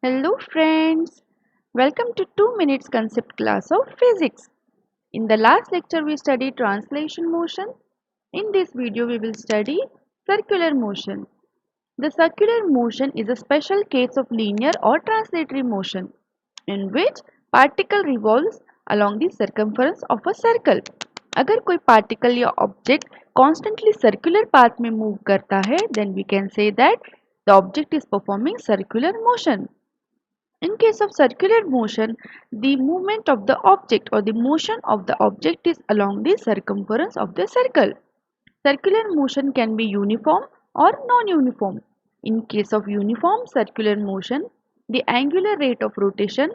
Hello friends, welcome to 2 minutes concept class of physics. In the last lecture we studied translation motion. In this video we will study circular motion. The circular motion is a special case of linear or translatory motion in which particle revolves along the circumference of a circle. अगर कोई particle या object constantly circular path में move करता है, then we can say that the object is performing circular motion. In case of circular motion, the movement of the object or the motion of the object is along the circumference of the circle. Circular motion can be uniform or non-uniform. In case of uniform circular motion, the angular rate of rotation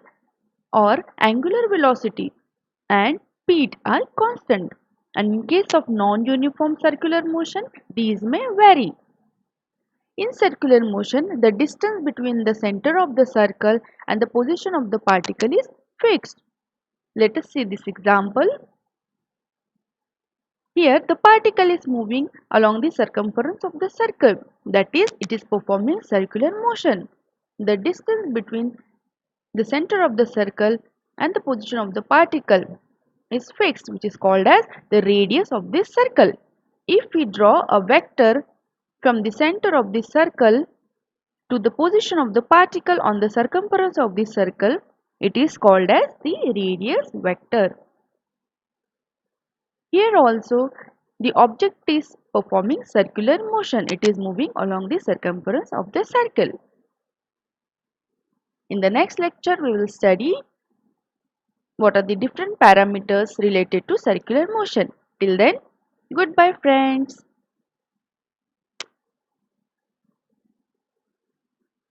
or angular velocity and speed are constant. And in case of non-uniform circular motion, these may vary. In circular motion, the distance between the center of the circle and the position of the particle is fixed. Let us see this example. Here, the particle is moving along the circumference of the circle. That is, it is performing circular motion. The distance between the center of the circle and the position of the particle is fixed, which is called as the radius of this circle. If we draw a vector from the center of the circle to the position of the particle on the circumference of the circle, it is called as the radius vector. Here also the object is performing circular motion. It is moving along the circumference of the circle. In the next lecture we will study what are the different parameters related to circular motion. Till then, goodbye friends.